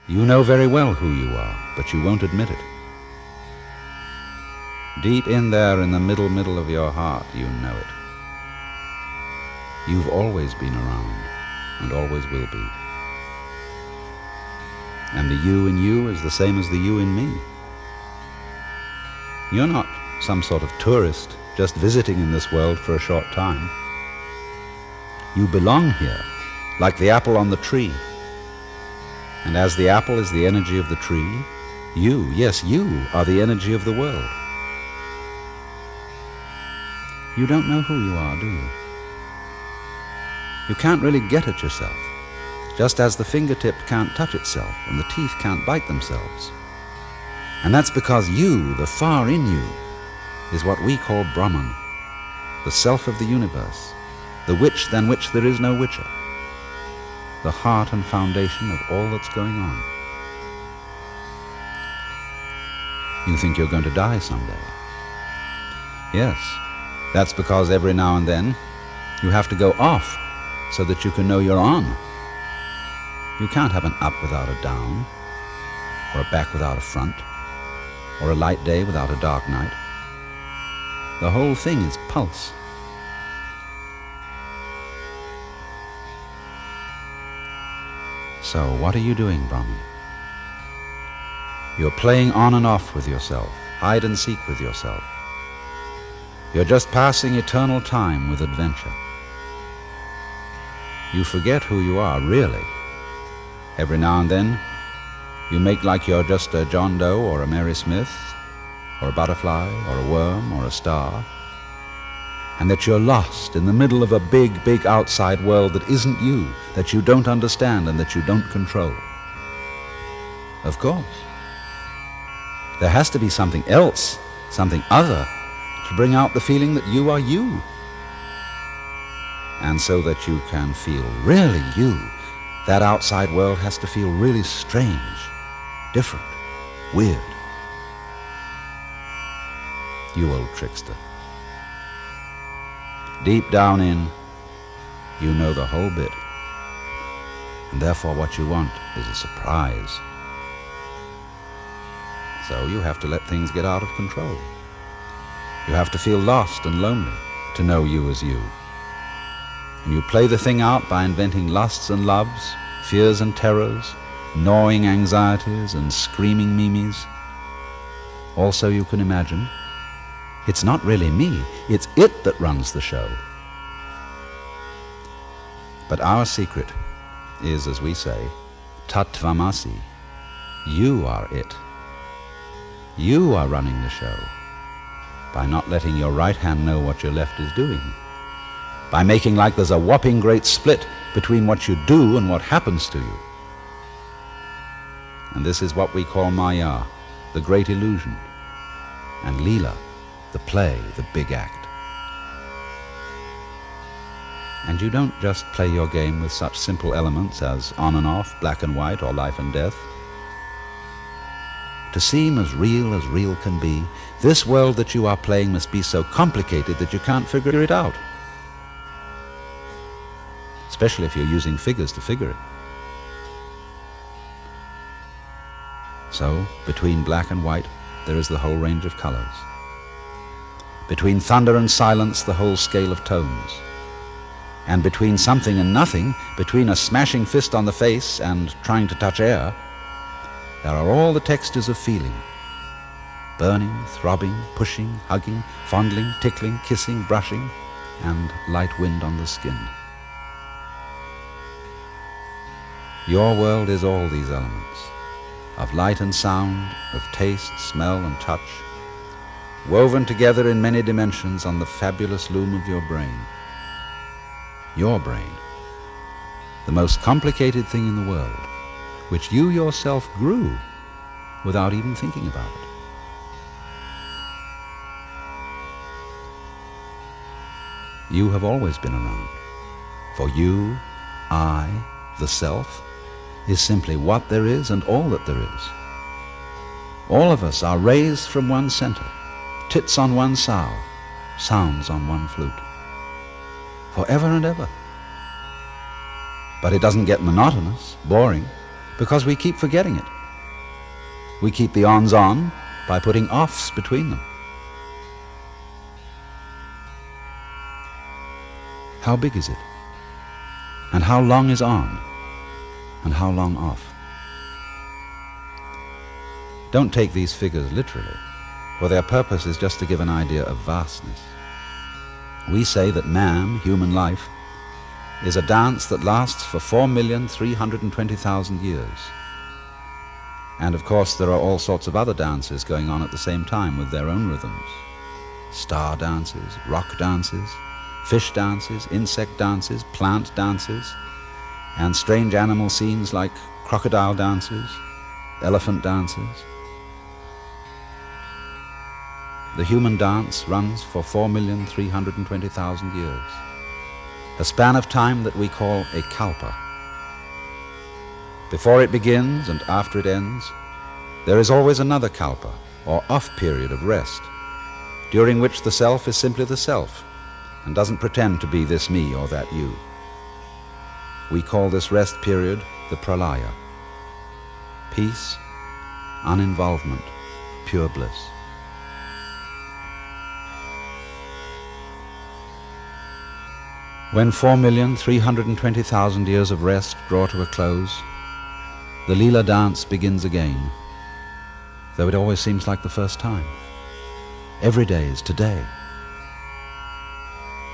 You know very well who you are, but you won't admit it. Deep in there in the middle of your heart, you know it. You've always been around, and always will be. And the you in you is the same as the you in me. You're not some sort of tourist just visiting in this world for a short time. You belong here, like the apple on the tree. And as the apple is the energy of the tree, you, yes, you are the energy of the world. You don't know who you are, do you? You can't really get at yourself, just as the fingertip can't touch itself and the teeth can't bite themselves. And that's because you, the far in you, is what we call Brahman, the self of the universe, the witch than which there is no witcher, the heart and foundation of all that's going on. You think you're going to die someday. Yes, that's because every now and then you have to go off so that you can know you're on. You can't have an up without a down, or a back without a front, or a light day without a dark night. The whole thing is pulse. So what are you doing, Brahman? You're playing on and off with yourself, hide and seek with yourself. You're just passing eternal time with adventure. You forget who you are, really. Every now and then, you make like you're just a John Doe or a Mary Smith, or a butterfly, or a worm, or a star, and that you're lost in the middle of a big, big outside world that isn't you, that you don't understand and that you don't control. Of course. There has to be something else, something other, to bring out the feeling that you are you. And so that you can feel really you, that outside world has to feel really strange, different, weird. You old trickster. Deep down in, you know the whole bit. And therefore what you want is a surprise. So you have to let things get out of control. You have to feel lost and lonely to know you as you. And you play the thing out by inventing lusts and loves, fears and terrors, gnawing anxieties and screaming mimes. Also you can imagine, it's not really me, it's it that runs the show. But our secret is, as we say, Tattvamasi. You are it. You are running the show by not letting your right hand know what your left is doing, by making like there's a whopping great split between what you do and what happens to you. And this is what we call Maya, the great illusion, and Leela, the play, the big act. And you don't just play your game with such simple elements as on and off, black and white, or life and death. To seem as real can be, this world that you are playing must be so complicated that you can't figure it out. Especially if you're using figures to figure it. So, between black and white, there is the whole range of colors. Between thunder and silence, the whole scale of tones. And between something and nothing, between a smashing fist on the face and trying to touch air, there are all the textures of feeling. Burning, throbbing, pushing, hugging, fondling, tickling, kissing, brushing, and light wind on the skin. Your world is all these elements, of light and sound, of taste, smell, and touch, woven together in many dimensions on the fabulous loom of your brain. Your brain, the most complicated thing in the world, which you yourself grew without even thinking about it. You have always been around. For you, I, the self, is simply what there is and all that there is. All of us are rays from one center, tits on one sow, sounds on one flute. Forever and ever. But it doesn't get monotonous, boring, Because we keep forgetting it. We keep the ons on by putting offs between them. How big is it? And how long is on? And how long off? Don't take these figures literally, for their purpose is just to give an idea of vastness. We say that man, human life, is a dance that lasts for 4,320,000 years. And of course there are all sorts of other dances going on at the same time with their own rhythms. Star dances, rock dances, fish dances, insect dances, plant dances, and strange animal scenes like crocodile dances, elephant dances. The human dance runs for 4,320,000 years, a span of time that we call a kalpa. Before it begins and after it ends, there is always another kalpa, or off period of rest, during which the self is simply the self and doesn't pretend to be this me or that you. We call this rest period the pralaya. Peace, uninvolvement, pure bliss. When 4,320,000 years of rest draw to a close, the Leela dance begins again, though it always seems like the first time. Every day is today.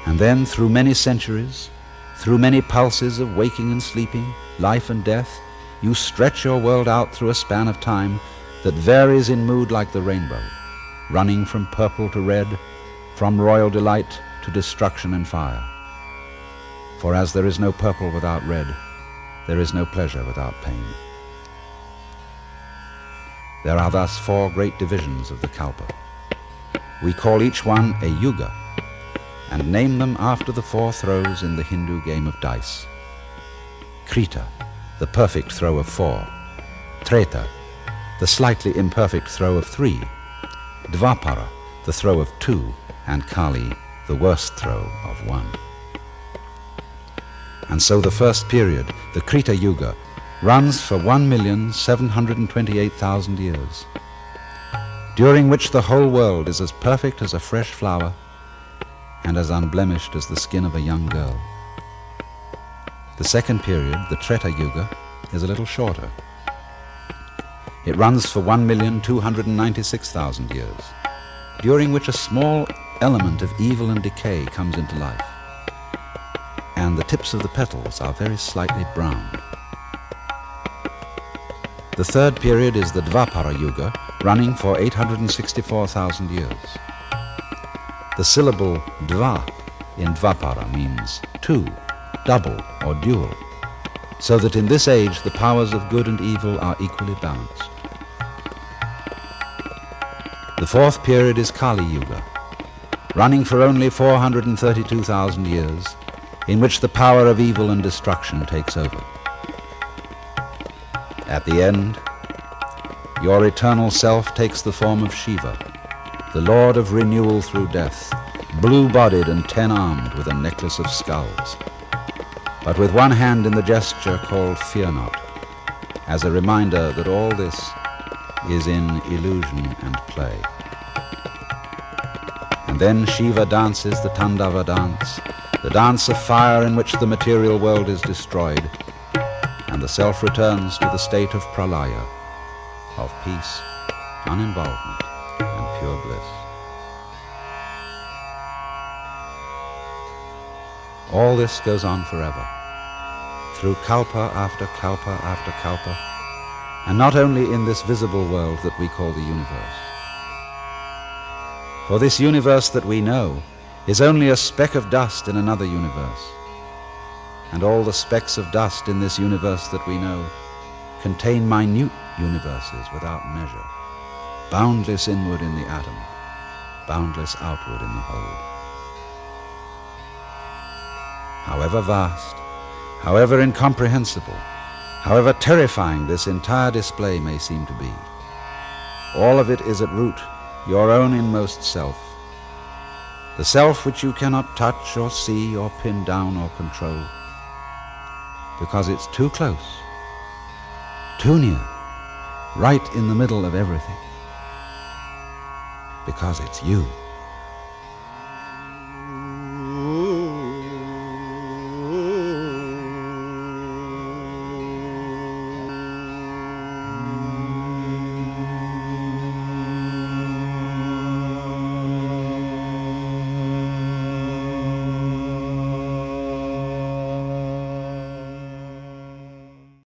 And then through many centuries, through many pulses of waking and sleeping, life and death, you stretch your world out through a span of time that varies in mood like the rainbow, running from purple to red, from royal delight to destruction and fire. For as there is no purple without red, there is no pleasure without pain. There are thus 4 great divisions of the kalpa. We call each one a yuga, and name them after the 4 throws in the Hindu game of dice. Krita, the perfect throw of 4. Treta, the slightly imperfect throw of 3. Dvapara, the throw of 2. And Kali, the worst throw of 1. And so the first period, the Krita Yuga, runs for 1,728,000 years, during which the whole world is as perfect as a fresh flower and as unblemished as the skin of a young girl. The second period, the Treta Yuga, is a little shorter. It runs for 1,296,000 years, during which a small element of evil and decay comes into life, and the tips of the petals are very slightly brown. The third period is the Dvapara Yuga, running for 864,000 years. The syllable Dva in Dvapara means 2, double or dual, so that in this age the powers of good and evil are equally balanced. The fourth period is Kali Yuga, running for only 432,000 years, in which the power of evil and destruction takes over. At the end, your eternal self takes the form of Shiva, the Lord of renewal through death, blue-bodied and 10-armed with a necklace of skulls, but with one hand in the gesture called Fear Not, as a reminder that all this is in illusion and play. And then Shiva dances the Tandava dance, the dance of fire in which the material world is destroyed, and the self returns to the state of pralaya, of peace, uninvolvement, and pure bliss. All this goes on forever, through kalpa after kalpa after kalpa, and not only in this visible world that we call the universe. For this universe that we know is only a speck of dust in another universe, and all the specks of dust in this universe that we know contain minute universes without measure, boundless inward in the atom, boundless outward in the whole. However vast, however incomprehensible, however terrifying this entire display may seem to be, all of it is at root your own inmost self, the self which you cannot touch or see or pin down or control, because it's too close, Petunia, right in the middle of everything. Because it's you.